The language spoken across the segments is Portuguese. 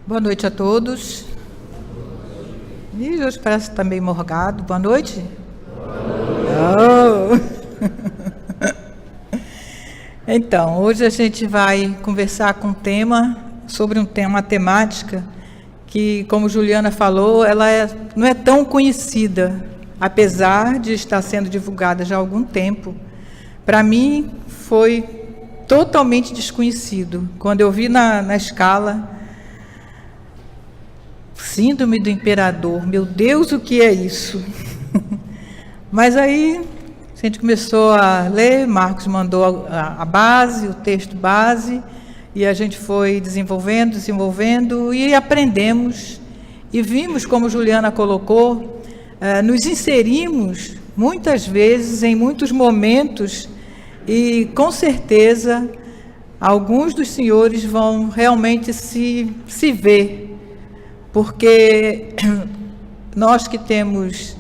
Boa noite a todos. Ih, hoje parece que está meio morgado. Boa noite. Oh. Então, hoje a gente vai conversar sobre uma temática que, como Juliana falou, não é tão conhecida, apesar de estar sendo divulgada já há algum tempo. Para mim, foi totalmente desconhecido. Quando eu vi na escala, Síndrome do Imperador, meu Deus, o que é isso? Mas aí, a gente começou a ler, Marcos mandou a base, o texto base, e a gente foi desenvolvendo, e aprendemos, e vimos, como Juliana colocou, nos inserimos muitas vezes, em muitos momentos, e com certeza, alguns dos senhores vão realmente se ver, porque nós que temos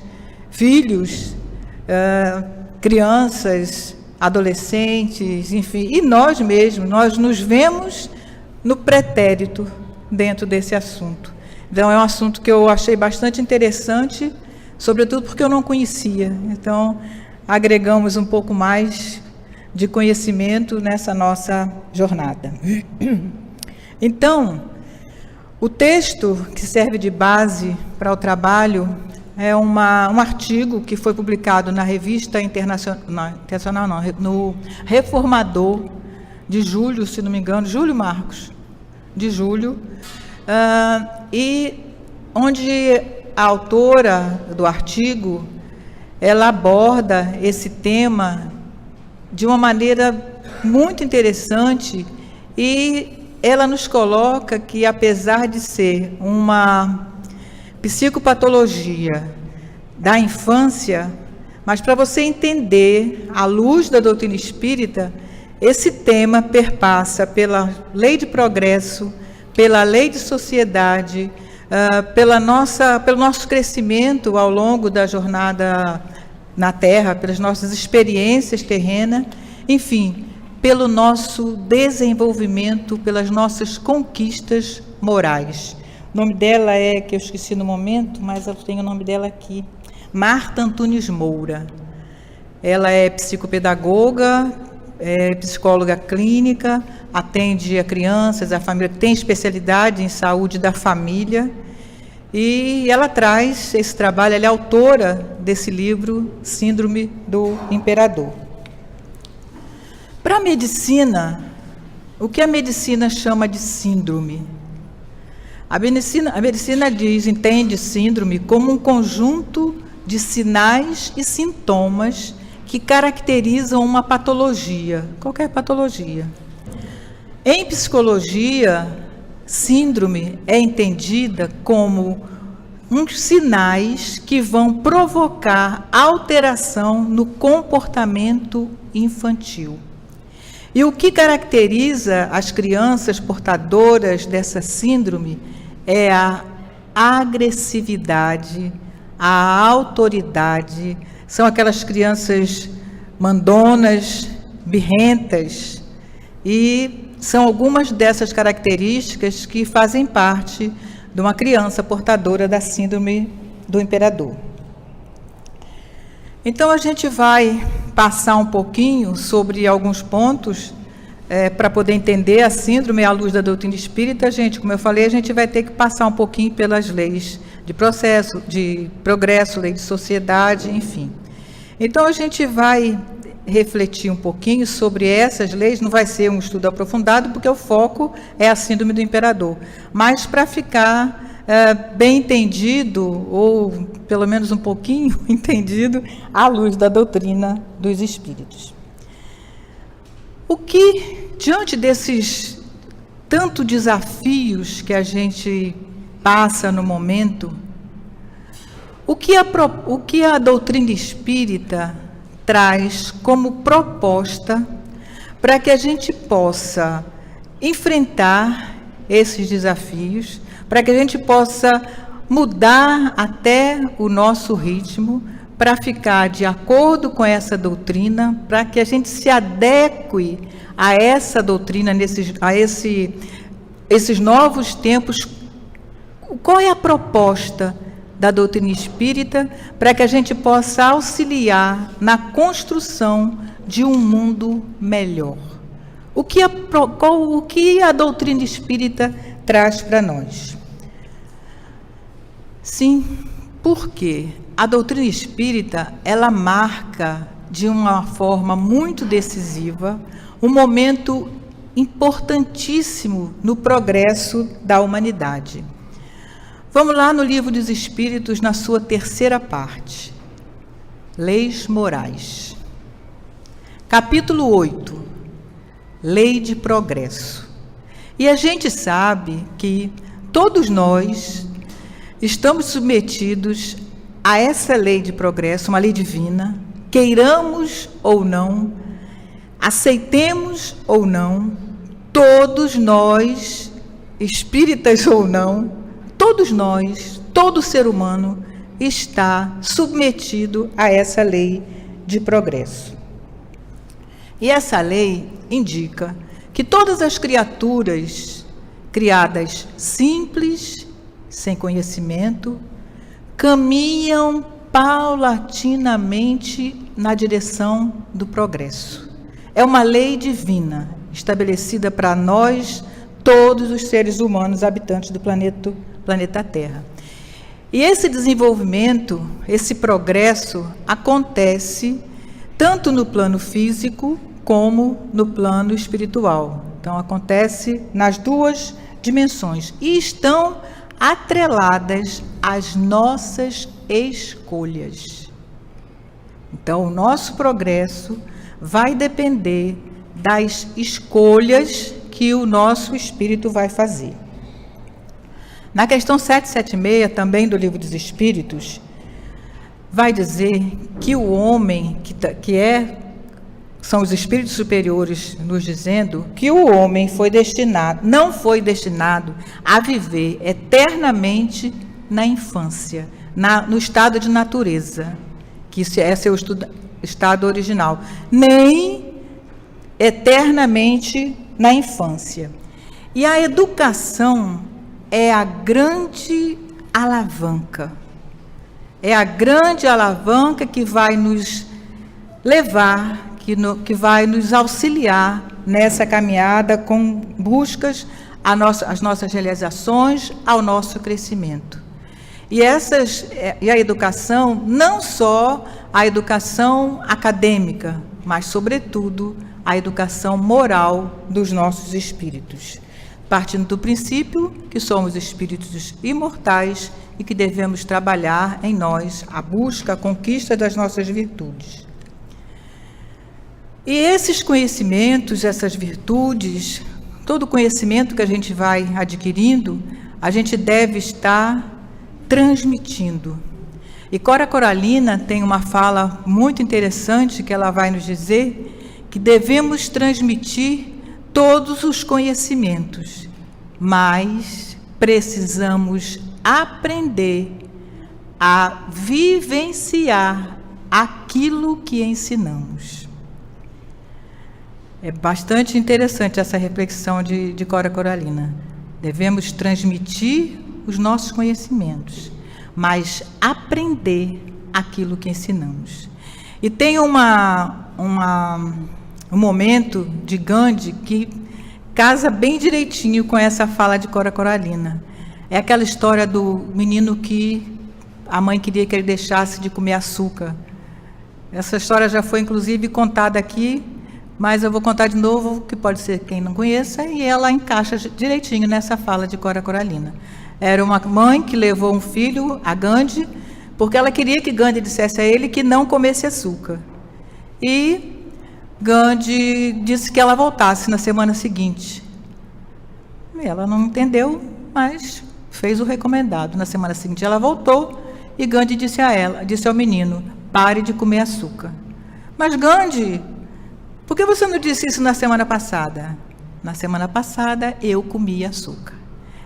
filhos, crianças, adolescentes, enfim, e nós mesmos, nós nos vemos no pretérito dentro desse assunto. Então, é um assunto que eu achei bastante interessante, sobretudo porque eu não conhecia. Então, agregamos um pouco mais de conhecimento nessa nossa jornada. Então, o texto que serve de base para o trabalho é um artigo que foi publicado na revista no Reformador, de julho, se não me engano, de julho, e onde a autora do artigo, ela aborda esse tema de uma maneira muito interessante, e ela nos coloca que, apesar de ser uma psicopatologia da infância, mas para você entender, à luz da doutrina espírita, esse tema perpassa pela lei de progresso, pela lei de sociedade, pelo nosso crescimento ao longo da jornada na Terra, pelas nossas experiências terrenas, enfim, pelo nosso desenvolvimento, pelas nossas conquistas morais. O nome dela que eu esqueci no momento, mas eu tenho o nome dela aqui, Marta Antunes Moura. Ela é psicopedagoga, é psicóloga clínica, atende a crianças, a família, tem especialidade em saúde da família, e ela traz esse trabalho, ela é autora desse livro, Síndrome do Imperador. Para a medicina, o que a medicina chama de síndrome? A medicina entende síndrome como um conjunto de sinais e sintomas que caracterizam uma patologia, qualquer patologia. Em psicologia, síndrome é entendida como uns sinais que vão provocar alteração no comportamento infantil. E o que caracteriza as crianças portadoras dessa síndrome é a agressividade, a autoridade. São aquelas crianças mandonas, birrentas, e são algumas dessas características que fazem parte de uma criança portadora da síndrome do imperador. Então, a gente vai passar um pouquinho sobre alguns pontos para poder entender a síndrome à luz da doutrina espírita. Como eu falei, a gente vai ter que passar um pouquinho pelas leis de processo, de progresso, lei de sociedade, enfim. Então, a gente vai refletir um pouquinho sobre essas leis, não vai ser um estudo aprofundado, porque o foco é a síndrome do imperador, mas para ficar bem entendido, ou pelo menos um pouquinho entendido, à luz da doutrina dos espíritos. O que, diante desses tantos desafios que a gente passa no momento, o que a doutrina espírita traz como proposta para que a gente possa enfrentar esses desafios, para que a gente possa mudar até o nosso ritmo, para ficar de acordo com essa doutrina, para que a gente se adeque a essa doutrina, a esses novos tempos qual é a proposta da doutrina espírita para que a gente possa auxiliar na construção de um mundo melhor? O que a doutrina espírita traz para nós? Sim, porque a doutrina espírita, ela marca de uma forma muito decisiva um momento importantíssimo no progresso da humanidade. Vamos lá no Livro dos Espíritos, na sua terceira parte, Leis Morais. Capítulo 8, Lei de Progresso. E a gente sabe que todos nós estamos submetidos a essa lei de progresso, uma lei divina, queiramos ou não, aceitemos ou não, todos nós, espíritas ou não, todos nós, todo ser humano está submetido a essa lei de progresso. E essa lei indica que todas as criaturas criadas simples, sem conhecimento, caminham paulatinamente na direção do progresso. É uma lei divina, estabelecida para nós, todos os seres humanos habitantes do planeta Terra. E esse desenvolvimento, esse progresso, acontece tanto no plano físico como no plano espiritual. Então, acontece nas duas dimensões e estão atreladas às nossas escolhas. Então, o nosso progresso vai depender das escolhas que o nosso espírito vai fazer. Na questão 776, também do Livro dos Espíritos, vai dizer que o homem, são os espíritos superiores nos dizendo que o homem não foi destinado a viver eternamente na infância, no estado de natureza, que é seu estado original, nem eternamente na infância. E a educação é a grande alavanca. É a grande alavanca que vai nos levar, que vai nos auxiliar nessa caminhada com buscas às nossas realizações, ao nosso crescimento. E a educação, não só a educação acadêmica, mas, sobretudo, a educação moral dos nossos espíritos, partindo do princípio que somos espíritos imortais e que devemos trabalhar em nós a busca, a conquista das nossas virtudes. E esses conhecimentos, essas virtudes, todo o conhecimento que a gente vai adquirindo, a gente deve estar transmitindo. E Cora Coralina tem uma fala muito interessante que ela vai nos dizer que devemos transmitir todos os conhecimentos, mas precisamos aprender a vivenciar aquilo que ensinamos. É bastante interessante essa reflexão de Cora Coralina. Devemos transmitir os nossos conhecimentos, mas aprender aquilo que ensinamos. E tem um momento de Gandhi que casa bem direitinho com essa fala de Cora Coralina. É aquela história do menino que a mãe queria que ele deixasse de comer açúcar. Essa história já foi, inclusive, contada aqui, mas eu vou contar de novo, que pode ser quem não conheça, e ela encaixa direitinho nessa fala de Cora Coralina. Era uma mãe que levou um filho a Gandhi, porque ela queria que Gandhi dissesse a ele que não comesse açúcar. E Gandhi disse que ela voltasse na semana seguinte. Ela não entendeu, mas fez o recomendado. Na semana seguinte ela voltou e Gandhi disse ao menino: pare de comer açúcar. Mas Gandhi, por que você não disse isso na semana passada? Na semana passada eu comi açúcar.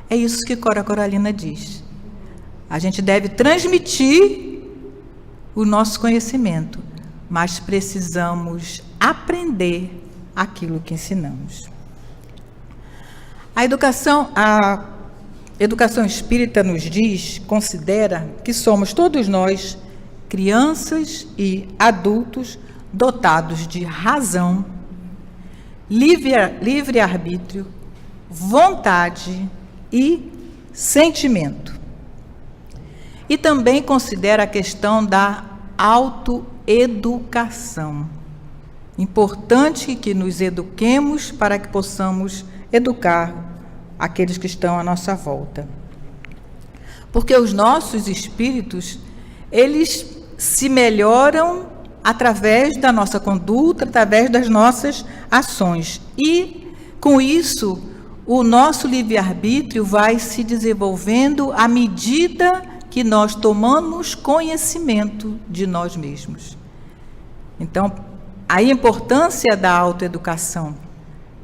É isso que Cora Coralina diz. A gente deve transmitir o nosso conhecimento, mas precisamos aprender aquilo que ensinamos. A educação, educação espírita nos diz, considera que somos todos nós crianças e adultos dotados de razão, livre-arbítrio, vontade e sentimento. E também considera a questão da autoeducação. Importante que nos eduquemos para que possamos educar aqueles que estão à nossa volta. Porque os nossos espíritos, eles se melhoram através da nossa conduta, através das nossas ações. E, com isso, o nosso livre-arbítrio vai se desenvolvendo à medida que nós tomamos conhecimento de nós mesmos. Então, a importância da autoeducação.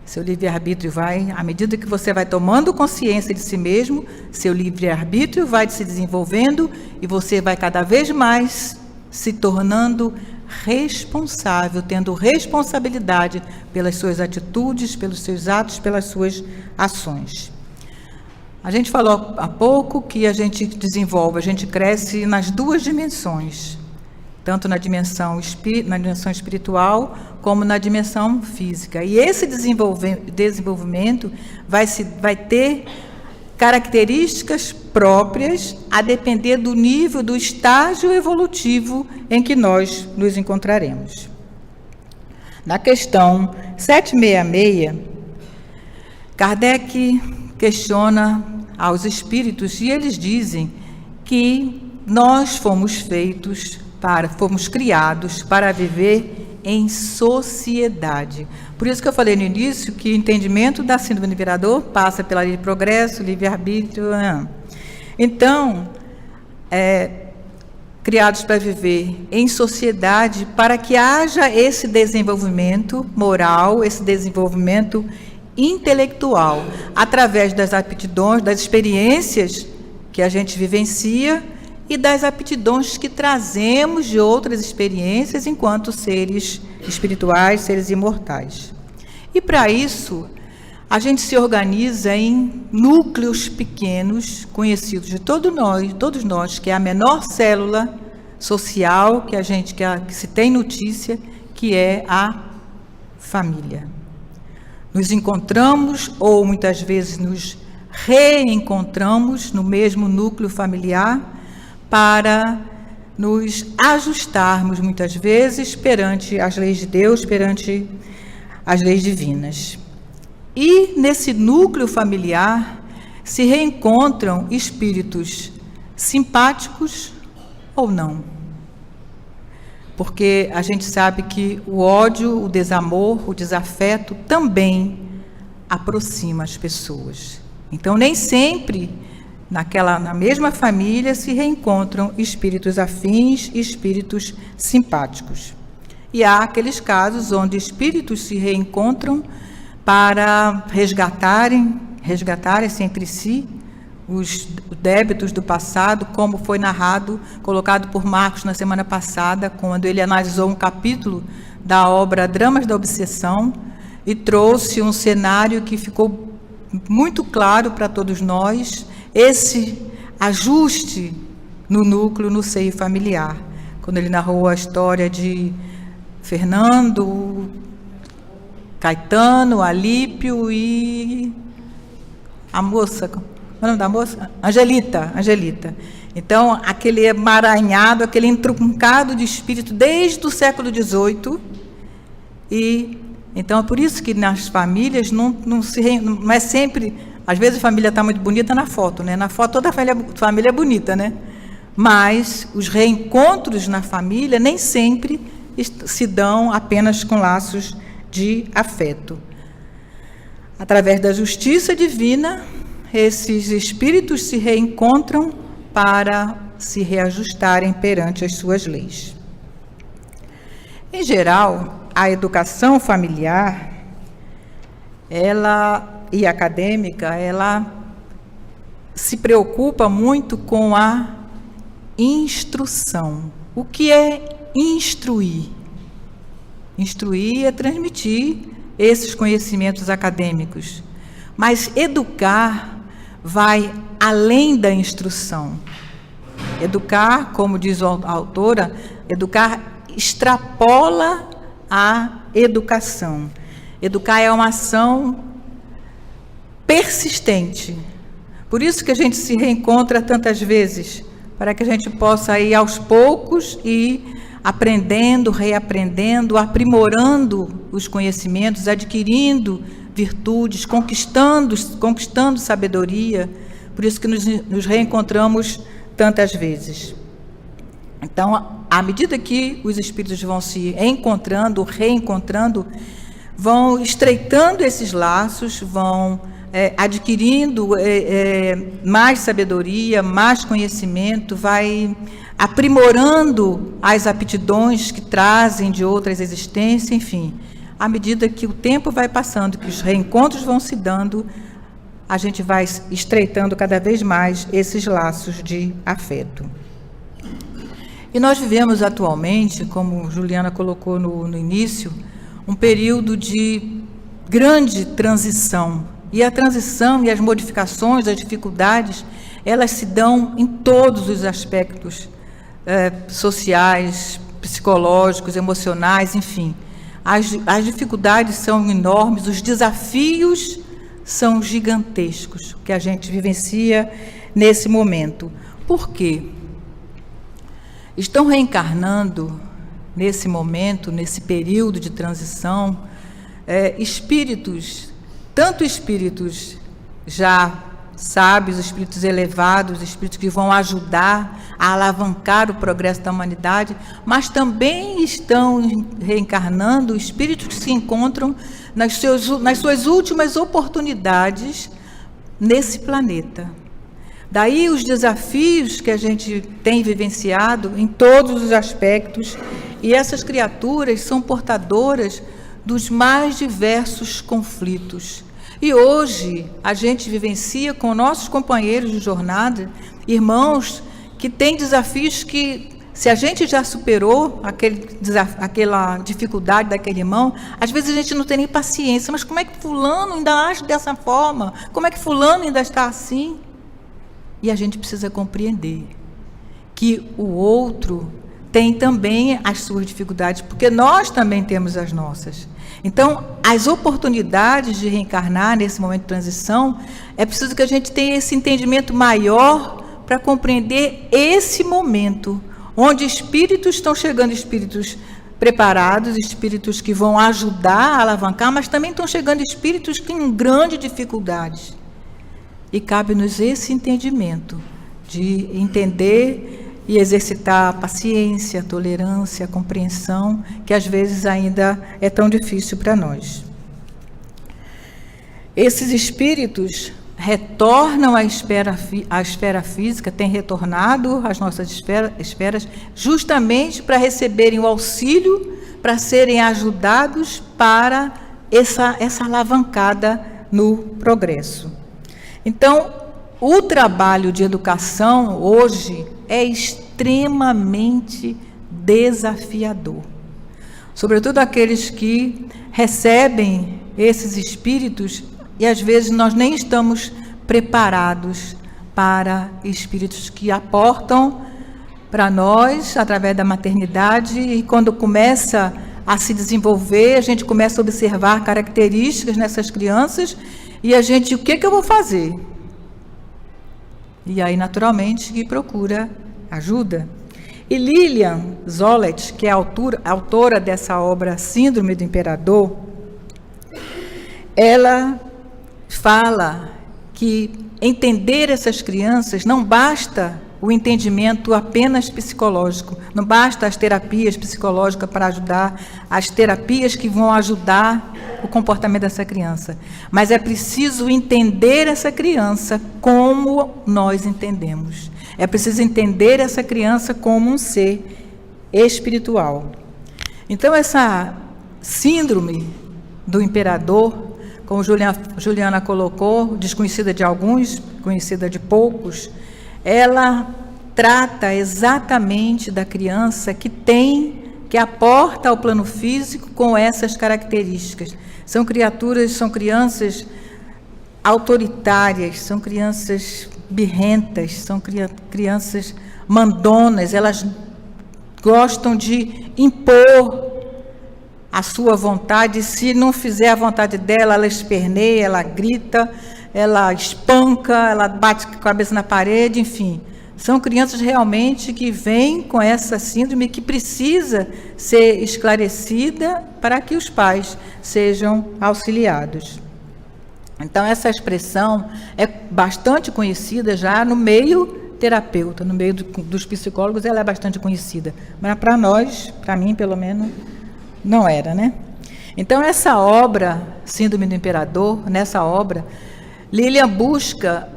Seu livre-arbítrio vai, à medida que você vai tomando consciência de si mesmo, seu livre-arbítrio vai se desenvolvendo e você vai cada vez mais se tornando responsável, tendo responsabilidade pelas suas atitudes, pelos seus atos, pelas suas ações. A gente falou há pouco que a gente desenvolve, a gente cresce nas duas dimensões, tanto na dimensão espiritual como na dimensão física. E esse desenvolvimento vai ter características próprias a depender do nível, do estágio evolutivo em que nós nos encontraremos. Na questão 766, Kardec questiona aos espíritos e eles dizem que nós fomos criados para viver em sociedade. Por isso que eu falei no início que o entendimento da síndrome do imperador passa pela lei de progresso, livre-arbítrio. Então, criados para viver em sociedade, para que haja esse desenvolvimento moral, esse desenvolvimento intelectual, através das aptidões, das experiências que a gente vivencia e das aptidões que trazemos de outras experiências enquanto seres espirituais, seres imortais. E para isso, a gente se organiza em núcleos pequenos, conhecidos de todos nós, que é a menor célula social que se tem notícia, que é a família. Nos encontramos, ou muitas vezes nos reencontramos no mesmo núcleo familiar, para nos ajustarmos, muitas vezes, perante as leis de Deus, perante as leis divinas. E, nesse núcleo familiar, se reencontram espíritos simpáticos ou não. Porque a gente sabe que o ódio, o desamor, o desafeto também aproxima as pessoas. Então, nem sempre na mesma família se reencontram espíritos afins e espíritos simpáticos. E há aqueles casos onde espíritos se reencontram para resgatarem-se entre si os débitos do passado, como foi colocado por Marcos na semana passada, quando ele analisou um capítulo da obra Dramas da Obsessão e trouxe um cenário que ficou muito claro para todos nós, esse ajuste no núcleo, no seio familiar. Quando ele narrou a história de Fernando, Caetano, Alípio e a moça, qual é o nome da moça? Angelita. Então, aquele emaranhado, aquele entroncado de espírito desde o século XVIII. E então é por isso que nas famílias não é sempre. Às vezes a família está muito bonita na foto, né? Na foto toda a família é bonita, né? Mas os reencontros na família nem sempre se dão apenas com laços de afeto. Através da justiça divina, esses espíritos se reencontram para se reajustarem perante as suas leis. Em geral, a educação familiar, e acadêmica, ela se preocupa muito com a instrução. O que é instruir? Instruir é transmitir esses conhecimentos acadêmicos, mas educar vai além da instrução. Educar, como diz a autora, educar extrapola a educação. Educar é uma ação persistente. Por isso que a gente se reencontra tantas vezes, para que a gente possa ir aos poucos e aprendendo, reaprendendo, aprimorando os conhecimentos, adquirindo virtudes, conquistando sabedoria. Por isso que nos reencontramos tantas vezes. Então, à medida que os espíritos vão se encontrando, reencontrando, vão estreitando esses laços, vão adquirindo mais sabedoria, mais conhecimento, vai aprimorando as aptidões que trazem de outras existências, enfim. À medida que o tempo vai passando, que os reencontros vão se dando, a gente vai estreitando cada vez mais esses laços de afeto. E nós vivemos atualmente, como Juliana colocou no início, um período de grande transição. E a transição e as modificações, as dificuldades, elas se dão em todos os aspectos sociais, psicológicos, emocionais, enfim. As dificuldades são enormes, os desafios são gigantescos que a gente vivencia nesse momento. Por quê? Estão reencarnando nesse momento, nesse período de transição, espíritos, tanto espíritos já sábios, espíritos elevados, espíritos que vão ajudar a alavancar o progresso da humanidade, mas também estão reencarnando espíritos que se encontram nas suas últimas oportunidades nesse planeta. Daí os desafios que a gente tem vivenciado em todos os aspectos, e essas criaturas são portadoras dos mais diversos conflitos. E hoje a gente vivencia com nossos companheiros de jornada, irmãos que têm desafios que, se a gente já superou aquela dificuldade daquele irmão, às vezes a gente não tem nem paciência. Mas como é que fulano ainda age dessa forma? Como é que fulano ainda está assim? E a gente precisa compreender que o outro tem também as suas dificuldades, porque nós também temos as nossas. Então, as oportunidades de reencarnar nesse momento de transição, é preciso que a gente tenha esse entendimento maior para compreender esse momento, onde espíritos estão chegando, espíritos preparados, espíritos que vão ajudar a alavancar, mas também estão chegando espíritos com grandes dificuldades. E cabe-nos esse entendimento de entender e exercitar a paciência, a tolerância, a compreensão, que às vezes ainda é tão difícil para nós. Esses espíritos retornam à esfera física, têm retornado às nossas esferas, justamente para receberem o auxílio, para serem ajudados para essa alavancada no progresso. Então, o trabalho de educação hoje é extremamente desafiador. Sobretudo aqueles que recebem esses espíritos e às vezes nós nem estamos preparados para espíritos que aportam para nós através da maternidade, e quando começa a se desenvolver, a gente começa a observar características nessas crianças e a gente, o que eu vou fazer? E aí, naturalmente, que procura ajuda. E Lilian Zolet, que é a autora dessa obra Síndrome do Imperador, ela fala que entender essas crianças não basta o entendimento apenas psicológico, não basta as terapias psicológicas para ajudar, as terapias que vão ajudar o comportamento dessa criança, mas é preciso entender essa criança como nós entendemos. É preciso entender essa criança como um ser espiritual. Então, essa síndrome do imperador, como Juliana colocou, desconhecida de alguns, conhecida de poucos, ela trata exatamente da criança que aporta ao plano físico com essas características. São crianças autoritárias, são crianças birrentas, são crianças mandonas, elas gostam de impor a sua vontade. Se não fizer a vontade dela, ela esperneia, ela grita, ela espanca, ela bate com a cabeça na parede, enfim. São crianças realmente que vêm com essa síndrome que precisa ser esclarecida para que os pais sejam auxiliados. Então, essa expressão é bastante conhecida já no meio terapeuta, no meio dos psicólogos, ela é bastante conhecida. Mas para nós, para mim pelo menos, não era, né? Então, essa obra, Síndrome do Imperador, nessa obra, Lilian busca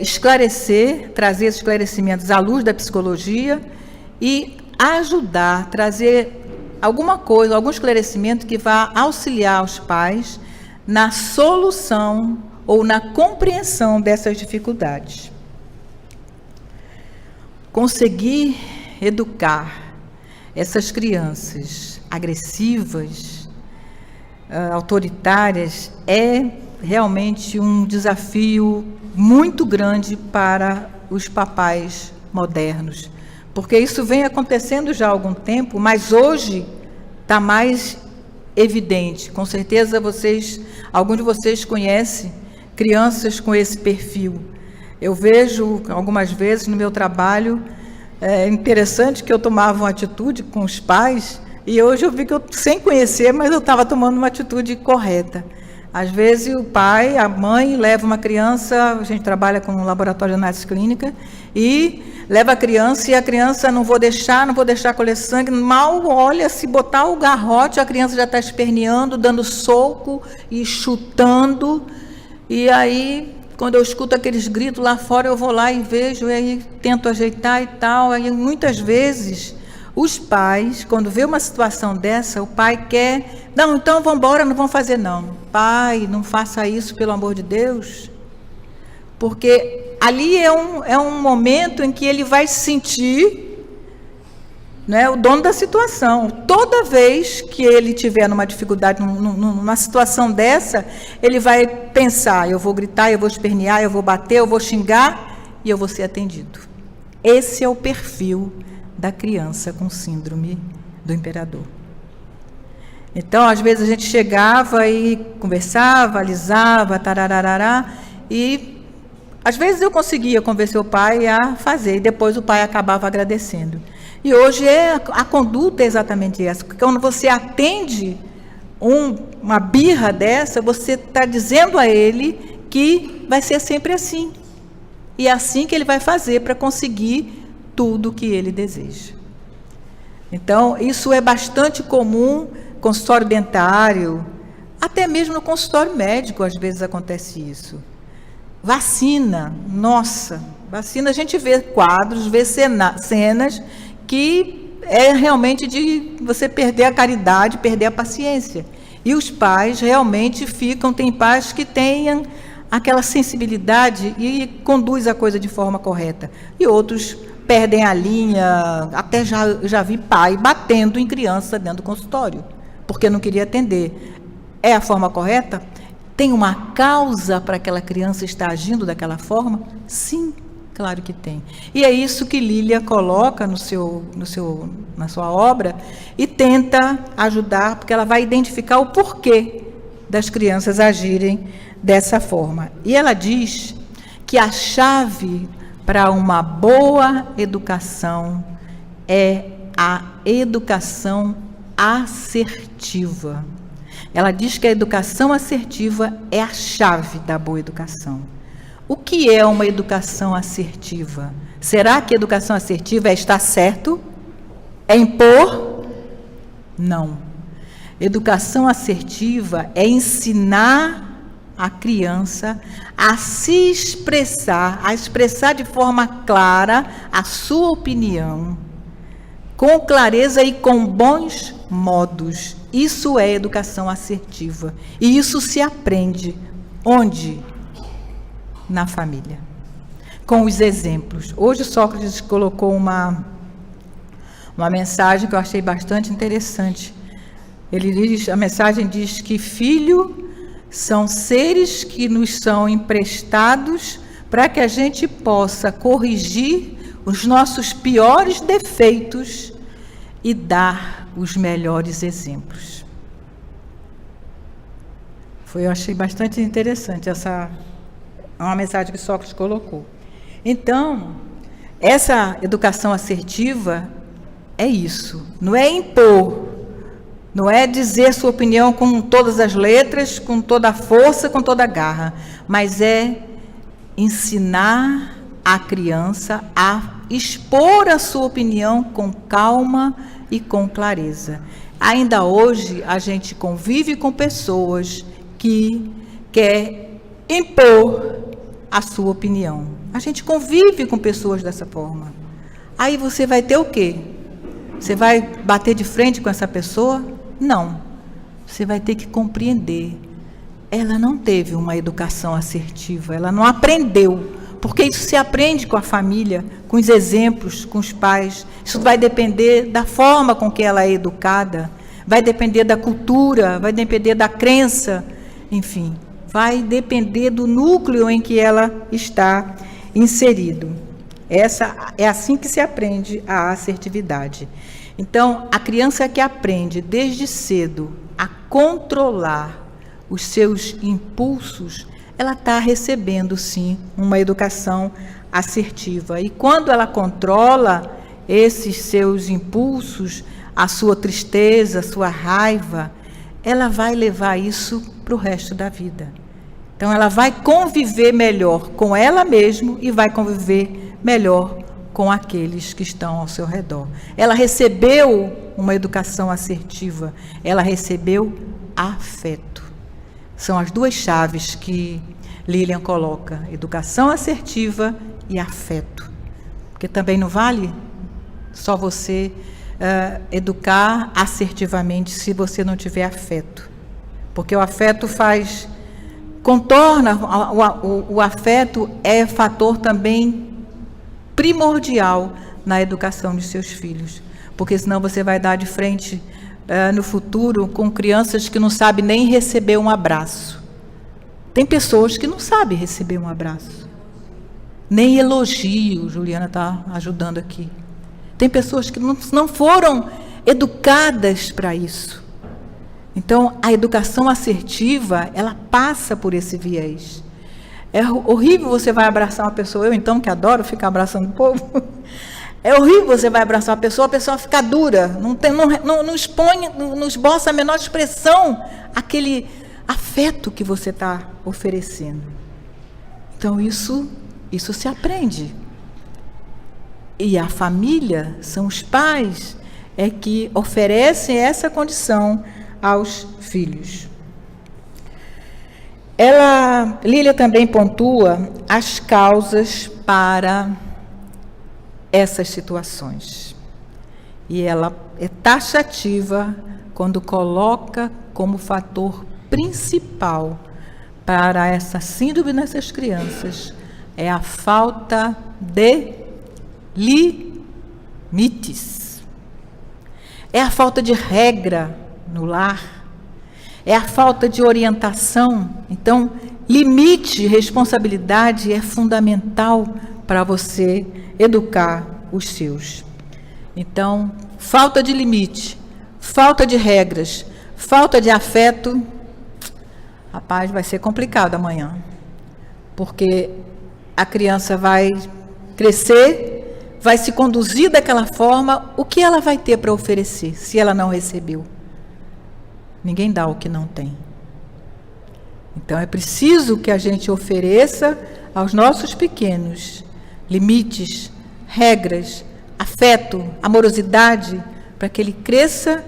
esclarecer, trazer esses esclarecimentos à luz da psicologia e ajudar, trazer alguma coisa, algum esclarecimento que vá auxiliar os pais na solução ou na compreensão dessas dificuldades. Conseguir educar essas crianças agressivas, autoritárias, é realmente um desafio muito grande para os papais modernos, porque isso vem acontecendo já há algum tempo, mas hoje está mais evidente. Com certeza alguns de vocês conhecem crianças com esse perfil. Eu vejo algumas vezes no meu trabalho, é interessante que eu tomava uma atitude com os pais e hoje eu vi que sem conhecer, mas eu estava tomando uma atitude correta. Às vezes o pai, a mãe leva uma criança, a gente trabalha com um laboratório de análise clínica, e leva a criança, e a criança não vou deixar colher sangue, mal olha, se botar o garrote, a criança já está esperneando, dando soco e chutando, e aí, quando eu escuto aqueles gritos lá fora, eu vou lá e vejo, e aí tento ajeitar e tal, aí muitas vezes os pais, quando vê uma situação dessa, o pai quer, não, então vamos embora, não vamos fazer não. Pai, não faça isso, pelo amor de Deus, porque ali é um momento em que ele vai se sentir, né, o dono da situação. Toda vez que ele tiver numa dificuldade, numa situação dessa, ele vai pensar, eu vou gritar, eu vou espernear, eu vou bater, eu vou xingar e eu vou ser atendido. Esse é o perfil da criança com síndrome do imperador. Então, às vezes a gente chegava e conversava, alisava, tarararará, e às vezes eu conseguia convencer o pai a fazer, e depois o pai acabava agradecendo. E hoje a conduta é exatamente essa, porque quando você atende uma birra dessa, você está dizendo a ele que vai ser sempre assim. E é assim que ele vai fazer para conseguir tudo o que ele deseja. Então, isso é bastante comum, consultório dentário, até mesmo no consultório médico, às vezes acontece isso. Vacina, nossa, vacina a gente vê quadros, vê cenas que é realmente de você perder a caridade, perder a paciência. E os pais realmente tem pais que tenham aquela sensibilidade e conduz a coisa de forma correta. E outros perdem a linha, até já vi pai batendo em criança dentro do consultório, porque não queria atender. É a forma correta? Tem uma causa para aquela criança estar agindo daquela forma? Sim, claro que tem. E é isso que Lília coloca na sua obra e tenta ajudar, porque ela vai identificar o porquê das crianças agirem dessa forma. E ela diz que a chave para uma boa educação é a educação assertiva. Ela diz que a educação assertiva é a chave da boa educação. O que é uma educação assertiva? Será que a educação assertiva é estar certo? É impor? Não. Educação assertiva é ensinar a criança a se expressar, a expressar de forma clara a sua opinião, com clareza e com bons modos. Isso é educação assertiva. E isso se aprende onde? Na família. Com os exemplos. Hoje Sócrates colocou uma mensagem que eu achei bastante interessante. A mensagem diz que filho são seres que nos são emprestados para que a gente possa corrigir os nossos piores defeitos e dar os melhores exemplos. Eu achei bastante interessante essa uma mensagem que Sócrates colocou. Então, essa educação assertiva é isso, não é impor, não é dizer sua opinião com todas as letras, com toda a força, com toda a garra, mas é ensinar a criança a expor a sua opinião com calma e com clareza. Ainda hoje, a gente convive com pessoas que quer impor a sua opinião. A gente convive com pessoas dessa forma. Aí você vai ter o quê? Você vai bater de frente com essa pessoa? Não. Você vai ter que compreender. Ela não teve uma educação assertiva, ela não aprendeu, porque isso se aprende com a família, com os exemplos, com os pais. Isso vai depender da forma com que ela é educada, vai depender da cultura, vai depender da crença, enfim, vai depender do núcleo em que ela está inserido. É assim que se aprende a assertividade. Então, a criança que aprende desde cedo a controlar os seus impulsos, ela está recebendo, sim, uma educação assertiva. E quando ela controla esses seus impulsos, a sua tristeza, a sua raiva, ela vai levar isso para o resto da vida. Então, ela vai conviver melhor com ela mesma e vai conviver melhor com aqueles que estão ao seu redor. Ela recebeu uma educação assertiva, ela recebeu afeto. São as duas chaves que Lilian coloca, educação assertiva e afeto. Porque também não vale só você educar assertivamente se você não tiver afeto. Porque o afeto contorna, o afeto é fator também primordial na educação de seus filhos. Porque senão você vai dar de frente no futuro com crianças que não sabem nem receber um abraço. Tem pessoas que não sabem receber um abraço. Nem elogio, Juliana está ajudando aqui. Tem pessoas que não foram educadas para isso. Então, a educação assertiva, ela passa por esse viés. É horrível você vai abraçar uma pessoa, eu então que adoro ficar abraçando o povo, é horrível você vai abraçar uma pessoa, a pessoa fica dura, não expõe, não esboça a menor expressão, aquele afeto que você está oferecendo. Então, isso se aprende. E a família, são os pais, é que oferecem essa condição aos filhos. Lília também pontua as causas para essas situações. E ela é taxativa quando coloca como fator principal para essa síndrome nessas crianças é a falta de limites. É a falta de regra no lar. É a falta de orientação. Então, limite, responsabilidade é fundamental para você educar os seus. Então, falta de limite, falta de regras, falta de afeto, rapaz, vai ser complicado amanhã. Porque a criança vai crescer, vai se conduzir daquela forma, o que ela vai ter para oferecer se ela não recebeu? Ninguém dá o que não tem. Então, é preciso que a gente ofereça aos nossos pequenos limites, regras, afeto, amorosidade, para que ele cresça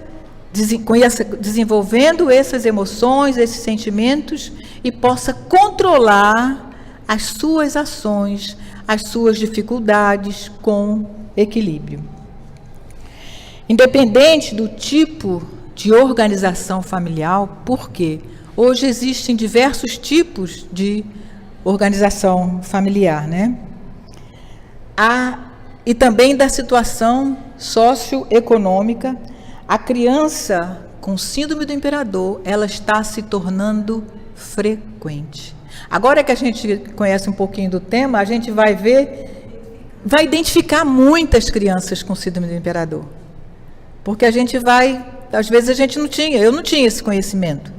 desenvolvendo essas emoções, esses sentimentos e possa controlar as suas ações, as suas dificuldades com equilíbrio. Independente do tipo de organização familiar, porque hoje existem diversos tipos de organização familiar, né? E também da situação socioeconômica, a criança com síndrome do imperador, ela está se tornando frequente. Agora que a gente conhece um pouquinho do tema, a gente vai identificar muitas crianças com síndrome do imperador. Porque às vezes eu não tinha esse conhecimento.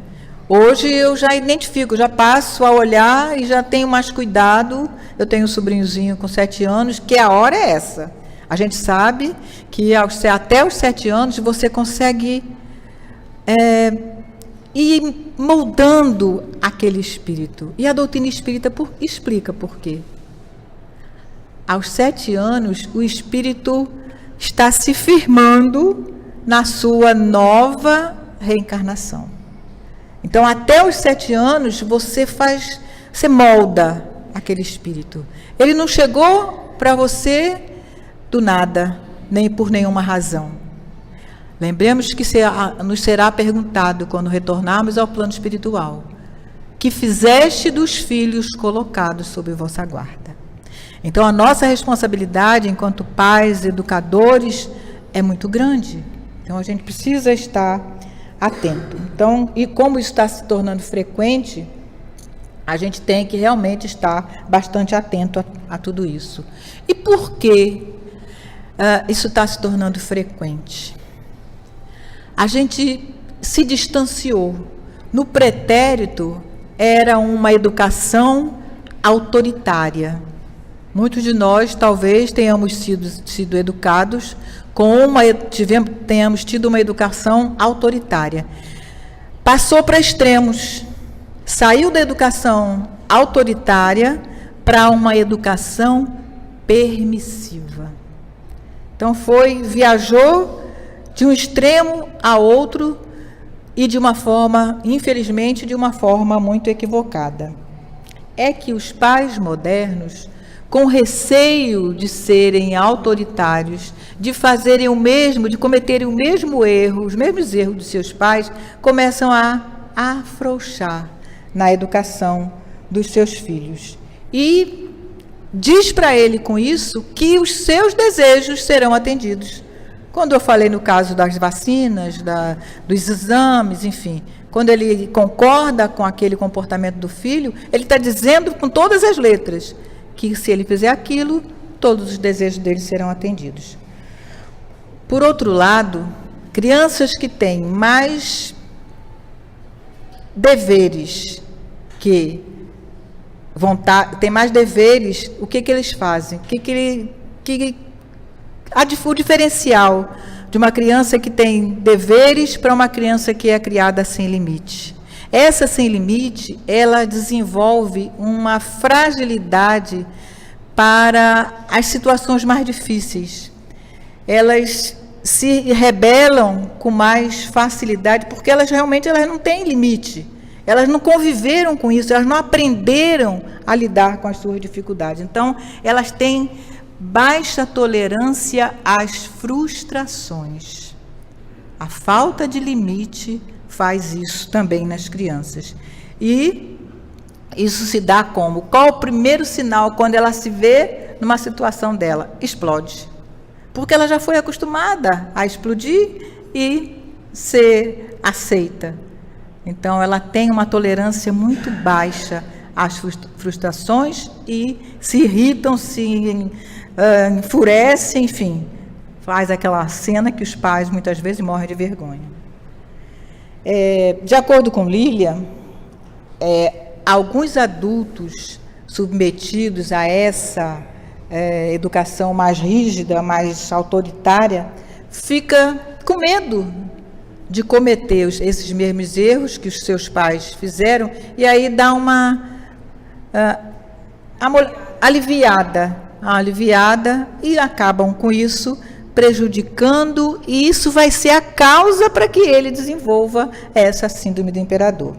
Hoje eu já identifico, já passo a olhar e já tenho mais cuidado. Eu tenho um sobrinhozinho com 7 anos, que a hora é essa. A gente sabe que até os 7 anos você consegue ir moldando aquele espírito. E a doutrina espírita explica por quê. Aos 7 anos, o espírito está se firmando na sua nova reencarnação. Então, até os 7 anos, você molda aquele espírito. Ele não chegou para você do nada, nem por nenhuma razão. Lembremos que nos será perguntado, quando retornarmos ao plano espiritual, que fizeste dos filhos colocados sob vossa guarda. Então, a nossa responsabilidade, enquanto pais, educadores, é muito grande. Então, a gente precisa estar atento. Então, e como isso está se tornando frequente, a gente tem que realmente estar bastante atento a tudo isso. E por que isso está se tornando frequente? A gente se distanciou. No pretérito, era uma educação autoritária. Muitos de nós, talvez, tenhamos sido educados tenhamos tido uma educação autoritária. Passou para extremos. Saiu da educação autoritária para uma educação permissiva. Então viajou de um extremo a outro e de uma forma, infelizmente, de uma forma muito equivocada. É que os pais modernos, com receio de serem autoritários, de fazerem o mesmo, de cometerem o mesmo erro, os mesmos erros dos seus pais, começam a afrouxar na educação dos seus filhos. E diz para ele com isso que os seus desejos serão atendidos. Quando eu falei no caso das vacinas, dos exames, enfim, quando ele concorda com aquele comportamento do filho, ele está dizendo com todas as letras que se ele fizer aquilo, todos os desejos dele serão atendidos. Por outro lado, crianças que têm mais deveres que vontade, têm mais deveres, o que eles fazem? O diferencial de uma criança que tem deveres para uma criança que é criada sem limite. Essa sem limite, ela desenvolve uma fragilidade para as situações mais difíceis. Elas se rebelam com mais facilidade, porque elas não têm limite. Elas não conviveram com isso, elas não aprenderam a lidar com as suas dificuldades. Então, elas têm baixa tolerância às frustrações. A falta de limite faz isso também nas crianças. E isso se dá como? Qual o primeiro sinal quando ela se vê numa situação dela? Explode. Porque ela já foi acostumada a explodir e ser aceita. Então, ela tem uma tolerância muito baixa às frustrações e se irritam, se enfurecem, enfim. Faz aquela cena que os pais muitas vezes morrem de vergonha. De acordo com Lilian, alguns adultos submetidos a essa educação mais rígida, mais autoritária, fica com medo de cometer esses mesmos erros que os seus pais fizeram, e aí dá uma aliviada e acabam com isso prejudicando, e isso vai ser a causa para que ele desenvolva essa síndrome do imperador.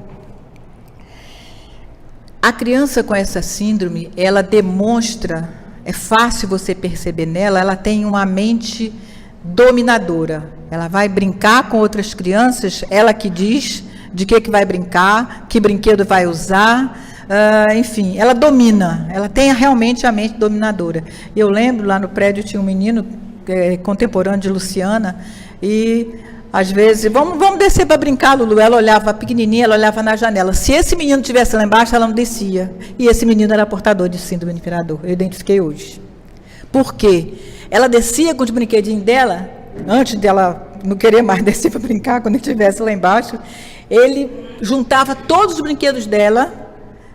A criança com essa síndrome, ela demonstra, é fácil você perceber nela, ela tem uma mente dominadora. Ela vai brincar com outras crianças, ela que diz de que vai brincar, que brinquedo vai usar, enfim, ela domina, ela tem realmente a mente dominadora. Eu lembro, lá no prédio tinha um menino contemporâneo de Luciana, e Às vezes, vamos descer para brincar, Lulu. Ela olhava pequenininha, ela olhava na janela. Se esse menino estivesse lá embaixo, ela não descia. E esse menino era portador de síndrome do imperador. Eu identifiquei hoje. Por quê? Ela descia com os brinquedinhos dela, antes dela não querer mais descer para brincar, quando ele estivesse lá embaixo, ele juntava todos os brinquedos dela,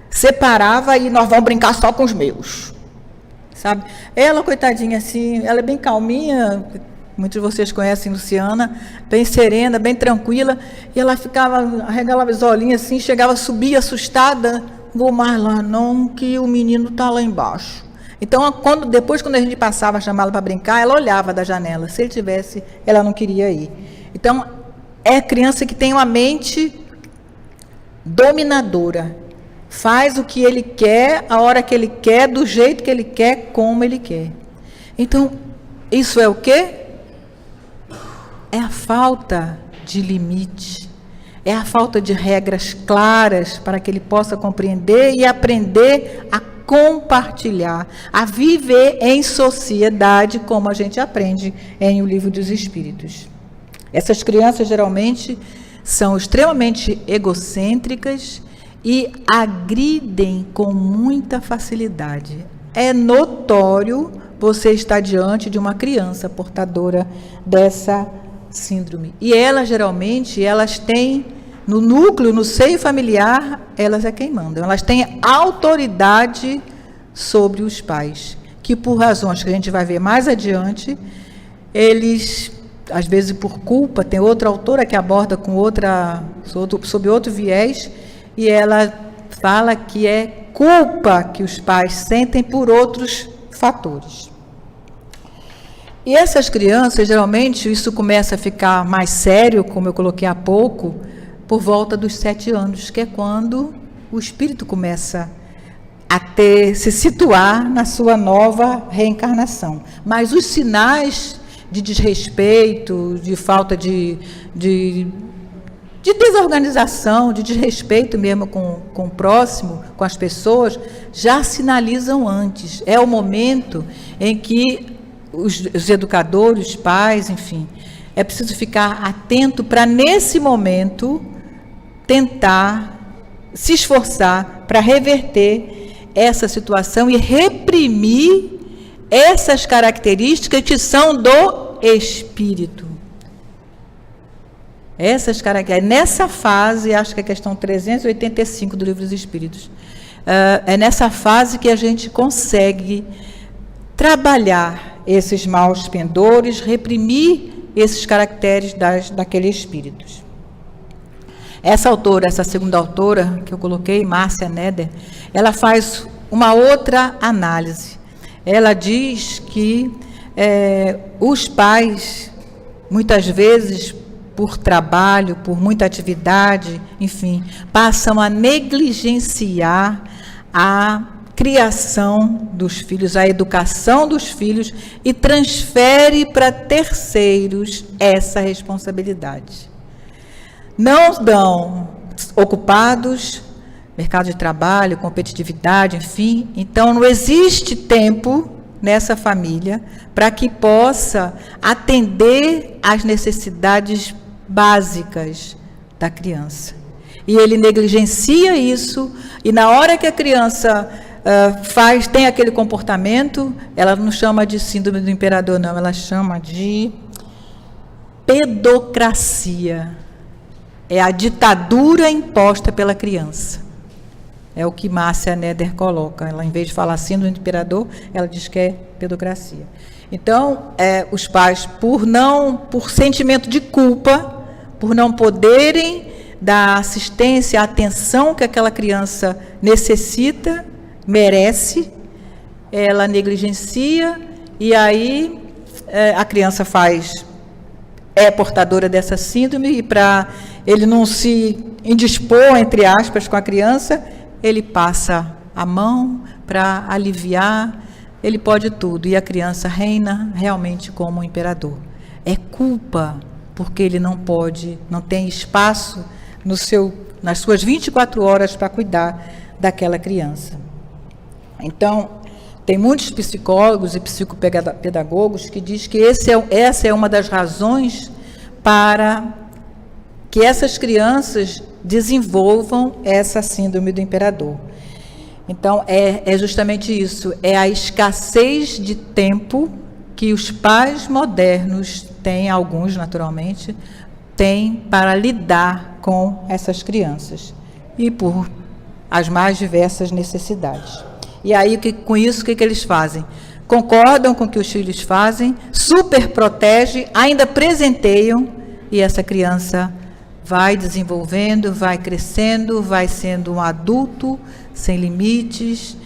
separava e nós vamos brincar só com os meus. Sabe? Ela, coitadinha assim, ela é bem calminha, muitos de vocês conhecem Luciana, bem serena, bem tranquila, e ela ficava, arregalava os olhinhos assim, chegava, subia assustada, vou mais lá não, que o menino está lá embaixo. Então, depois, quando a gente passava a chamá-la para brincar, ela olhava da janela. Se ele tivesse, ela não queria ir. Então, é criança que tem uma mente dominadora. Faz o que ele quer, a hora que ele quer, do jeito que ele quer, como ele quer. Então, isso é o quê? É a falta de limite. É a falta de regras claras para que ele possa compreender e aprender a compartilhar, a viver em sociedade, como a gente aprende em O Livro dos Espíritos. Essas crianças geralmente são extremamente egocêntricas e agridem com muita facilidade. É notório você estar diante de uma criança portadora dessa síndrome. E elas geralmente, elas têm no núcleo, no seio familiar, elas é quem mandam. Elas têm autoridade sobre os pais, que por razões que a gente vai ver mais adiante, eles, às vezes por culpa, tem outra autora que aborda sob outro viés, e ela fala que é culpa que os pais sentem por outros fatores. E essas crianças, geralmente, isso começa a ficar mais sério, como eu coloquei há pouco, por volta dos 7 anos, que é quando o espírito começa a se situar na sua nova reencarnação. Mas os sinais de desrespeito, de falta de desorganização, de desrespeito mesmo com o próximo, com as pessoas, já sinalizam antes. É o momento em que os educadores, os pais, enfim, é preciso ficar atento para, nesse momento, tentar se esforçar para reverter essa situação e reprimir essas características que são do espírito. Essas características, nessa fase, acho que é a questão 385 do Livro dos Espíritos, é nessa fase que a gente consegue trabalhar esses maus pendores, reprimir esses caracteres daqueles espíritos. Essa autora, essa segunda autora que eu coloquei, Márcia Neder, ela faz uma outra análise. Ela diz que os pais, muitas vezes, por trabalho, por muita atividade, enfim, passam a negligenciar a criação dos filhos, a educação dos filhos, e transfere para terceiros essa responsabilidade. Não dão ocupados, mercado de trabalho, competitividade, enfim. Então, não existe tempo nessa família para que possa atender às necessidades básicas da criança. E ele negligencia isso, e na hora que a criança tem aquele comportamento, ela não chama de síndrome do imperador, não, ela chama de pedocracia. É a ditadura imposta pela criança. É o que Márcia Neder coloca. Ela, em vez de falar síndrome do imperador, ela diz que é pedocracia. Então, os pais, por sentimento de culpa, por não poderem dar assistência, a atenção que aquela criança necessita, merece, ela negligencia, e aí a criança é portadora dessa síndrome, e para ele não se indispor, entre aspas, com a criança, ele passa a mão para aliviar, ele pode tudo, e a criança reina realmente como um imperador. É culpa, porque ele não tem espaço nas suas 24 horas para cuidar daquela criança. Então, tem muitos psicólogos e psicopedagogos que dizem que essa é uma das razões para que essas crianças desenvolvam essa síndrome do imperador. Então, é justamente isso, é a escassez de tempo que os pais modernos têm, alguns naturalmente, têm para lidar com essas crianças, e por as mais diversas necessidades. E aí, com isso, o que eles fazem? Concordam com o que os filhos fazem, super protegem, ainda presenteiam, e essa criança vai desenvolvendo, vai crescendo, vai sendo um adulto sem limites,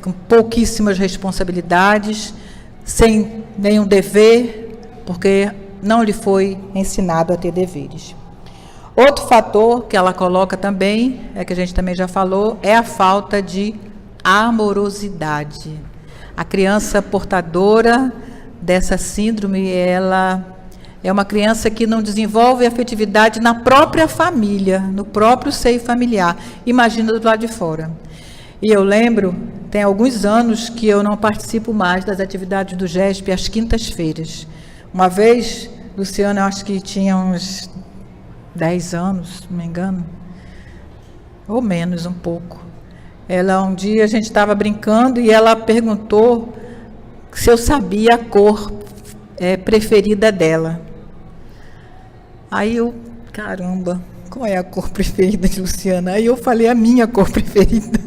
com pouquíssimas responsabilidades, sem nenhum dever, porque não lhe foi ensinado a ter deveres. Outro fator que ela coloca também, que a gente também já falou, é a falta de amorosidade. A criança portadora dessa síndrome, ela é uma criança que não desenvolve afetividade na própria família, no próprio seio familiar. Imagina do lado de fora. E eu lembro, tem alguns anos que eu não participo mais das atividades do GESP às quintas-feiras. Uma vez, Luciana, eu acho que tinha uns 10 anos, se não me engano, ou menos um pouco. Um dia a gente estava brincando e ela perguntou se eu sabia a cor preferida dela. Aí eu, caramba, qual é a cor preferida de Luciana? Aí eu falei a minha cor preferida.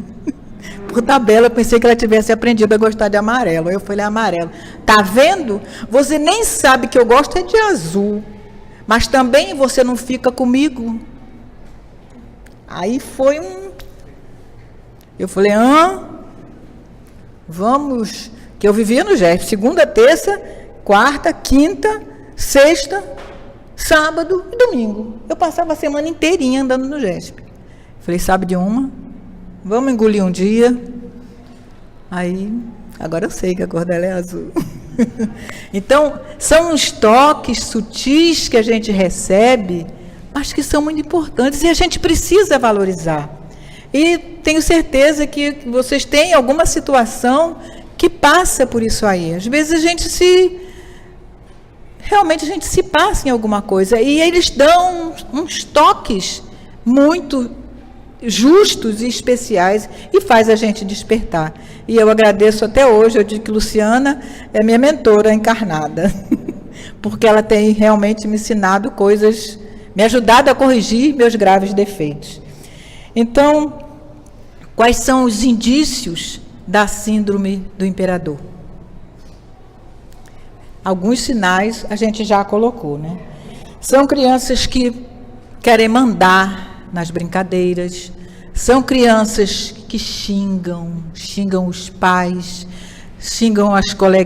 Por tabela, eu pensei que ela tivesse aprendido a gostar de amarelo. Aí eu falei, amarelo. Tá vendo? Você nem sabe que eu gosto de azul. Mas também você não fica comigo. Aí foi Eu falei, vamos... Que eu vivia no GESP, segunda, terça, quarta, quinta, sexta, sábado e domingo. Eu passava a semana inteirinha andando no GESP. Falei, sabe de uma? Vamos engolir um dia. Aí, agora eu sei que a cor dela é azul. Então, são uns toques sutis que a gente recebe, mas que são muito importantes e a gente precisa valorizar. E tenho certeza que vocês têm alguma situação que passa por isso aí. Às vezes realmente a gente se passa em alguma coisa e eles dão uns toques muito justos e especiais e faz a gente despertar. E eu agradeço até hoje, eu digo que Luciana é minha mentora encarnada, porque ela tem realmente me ensinado coisas, me ajudado a corrigir meus graves defeitos. Então, quais são os indícios da síndrome do imperador? Alguns sinais a gente já colocou, né? São crianças que querem mandar nas brincadeiras, são crianças que xingam os pais, xingam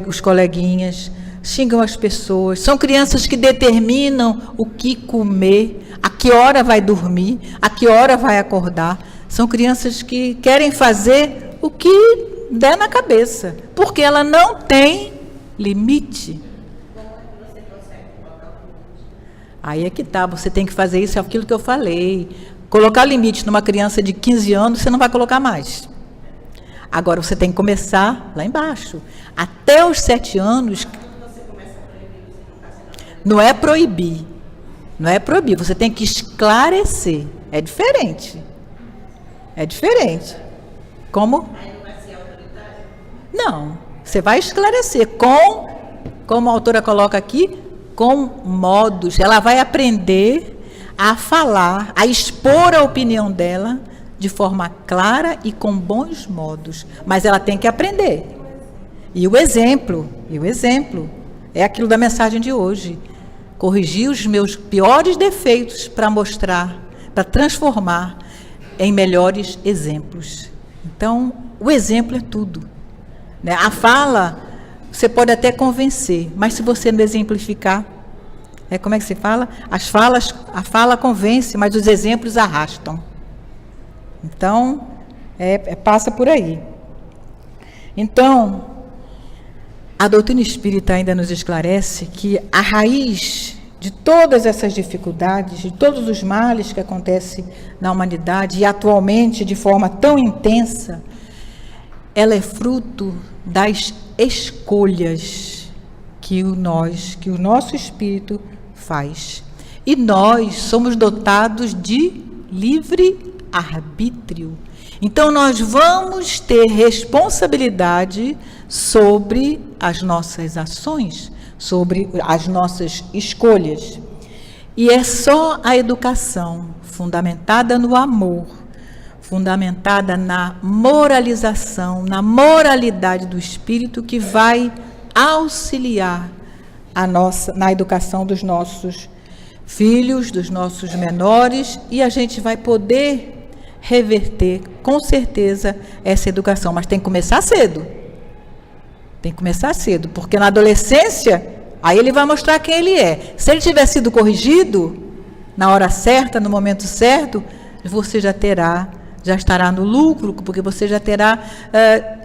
os coleguinhas, xingam as pessoas, são crianças que determinam o que comer, a que hora vai dormir, a que hora vai acordar, são crianças que querem fazer o que der na cabeça, porque ela não tem limite. Aí é que tá, você tem que fazer isso, é aquilo que eu falei. Colocar limite numa criança de 15 anos, você não vai colocar mais. Agora, você tem que começar lá embaixo. Até os 7 anos... Não é proibir. Não é proibir, você tem que esclarecer. É diferente. É diferente. Como? Não, você vai esclarecer como a autora coloca aqui, com modos. Ela vai aprender a falar, a expor a opinião dela de forma clara e com bons modos. Mas ela tem que aprender. E o exemplo é aquilo da mensagem de hoje. Corrigir os meus piores defeitos para mostrar, para transformar em melhores exemplos. Então, o exemplo é tudo. Né? A fala, você pode até convencer, mas se você não exemplificar, como é que se fala? A fala convence, mas os exemplos arrastam. Então, passa por aí. Então, a doutrina espírita ainda nos esclarece que a raiz de todas essas dificuldades, de todos os males que acontecem na humanidade, e atualmente de forma tão intensa, ela é fruto das escolhas que o nosso espírito faz. E nós somos dotados de livre arbítrio. Então, nós vamos ter responsabilidade sobre as nossas ações, sobre as nossas escolhas. E é só a educação fundamentada no amor, fundamentada na moralização, na moralidade do espírito, que vai auxiliar na educação dos nossos filhos, dos nossos menores, e a gente vai poder reverter, com certeza, essa educação. Mas tem que começar cedo. Tem que começar cedo, porque na adolescência, aí ele vai mostrar quem ele é. Se ele tiver sido corrigido, na hora certa, no momento certo, você já estará no lucro, porque você já terá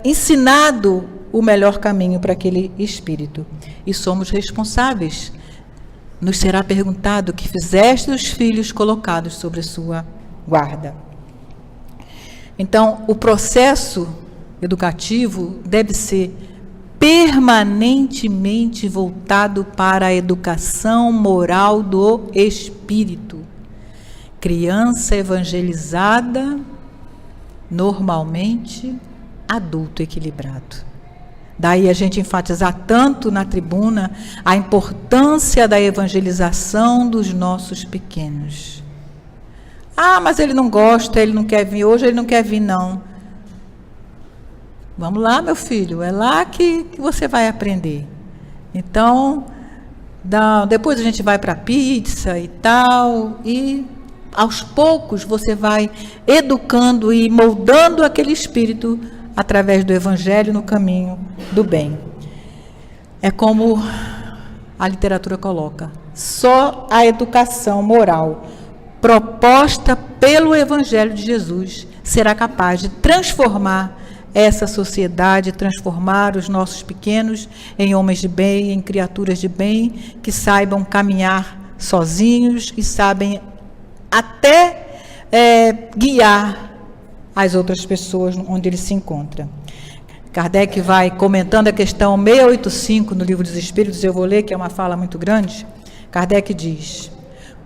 ensinado o melhor caminho para aquele espírito. E somos responsáveis. Nos será perguntado: que fizeste os filhos colocados sobre a sua guarda. Então, o processo educativo deve ser permanentemente voltado para a educação moral do espírito. Criança evangelizada, normalmente adulto equilibrado. Daí a gente enfatizar tanto na tribuna a importância da evangelização dos nossos pequenos. Ah, mas ele não gosta, ele não quer vir hoje, ele não quer vir não. Vamos lá, meu filho, é lá que você vai aprender. Então, depois a gente vai para a pizza e tal, e aos poucos você vai educando e moldando aquele espírito através do Evangelho no caminho do bem. É como a literatura coloca: só a educação moral proposta pelo Evangelho de Jesus será capaz de transformar essa sociedade, transformar os nossos pequenos em homens de bem, em criaturas de bem, que saibam caminhar sozinhos e sabem até guiar as outras pessoas onde ele se encontra. Kardec vai comentando a questão 685 no Livro dos Espíritos, eu vou ler, que é uma fala muito grande. Kardec diz: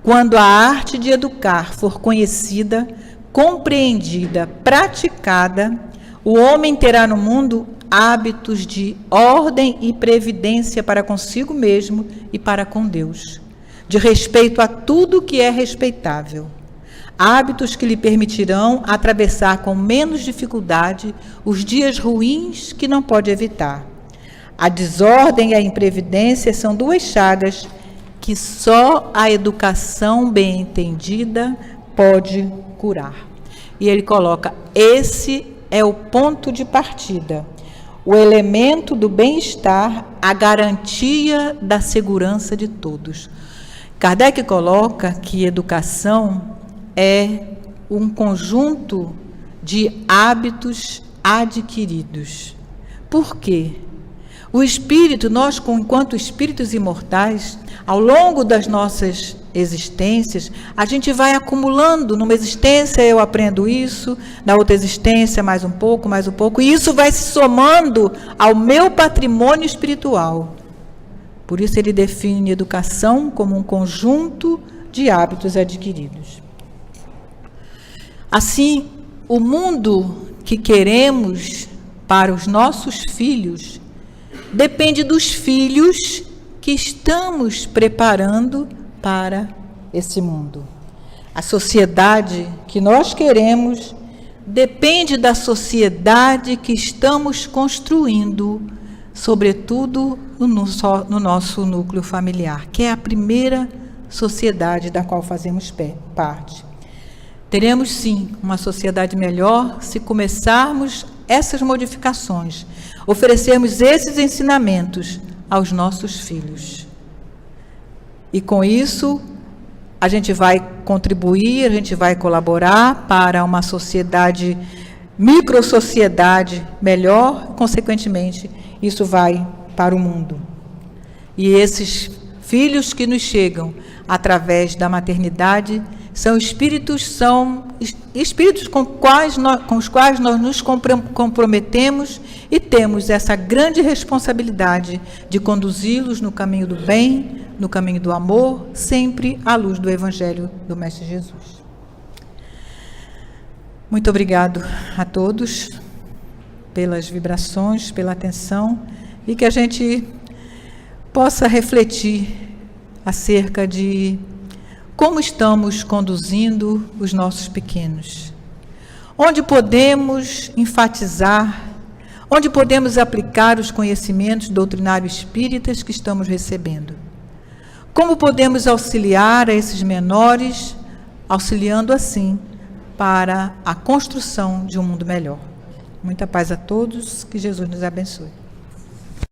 quando a arte de educar for conhecida, compreendida, praticada, o homem terá no mundo hábitos de ordem e previdência para consigo mesmo e para com Deus, de respeito a tudo que é respeitável. Hábitos que lhe permitirão atravessar com menos dificuldade os dias ruins que não pode evitar. A desordem e a imprevidência são duas chagas que só a educação bem entendida pode curar. E ele coloca: esse é o ponto de partida, o elemento do bem-estar, a garantia da segurança de todos. Kardec coloca que educação é um conjunto de hábitos adquiridos. Por quê? O espírito, nós, enquanto espíritos imortais, ao longo das nossas existências, a gente vai acumulando. Numa existência eu aprendo isso, na outra existência mais um pouco, e isso vai se somando ao meu patrimônio espiritual. Por isso ele define educação como um conjunto de hábitos adquiridos. Assim, o mundo que queremos para os nossos filhos depende dos filhos que estamos preparando para esse mundo. A sociedade que nós queremos depende da sociedade que estamos construindo, sobretudo no nosso núcleo familiar, que é a primeira sociedade da qual fazemos parte. Teremos, sim, uma sociedade melhor se começarmos essas modificações, oferecermos esses ensinamentos aos nossos filhos. E com isso, a gente vai contribuir, a gente vai colaborar para uma sociedade, microsociedade melhor, consequentemente, isso vai para o mundo. E esses filhos que nos chegam através da maternidade são espíritos com os quais nós nos comprometemos e temos essa grande responsabilidade de conduzi-los no caminho do bem, no caminho do amor, sempre à luz do Evangelho do Mestre Jesus. Muito obrigado a todos pelas vibrações, pela atenção, e que a gente possa refletir acerca de como estamos conduzindo os nossos pequenos. Onde podemos enfatizar, onde podemos aplicar os conhecimentos doutrinários espíritas que estamos recebendo. Como podemos auxiliar a esses menores, auxiliando assim para a construção de um mundo melhor. Muita paz a todos, que Jesus nos abençoe.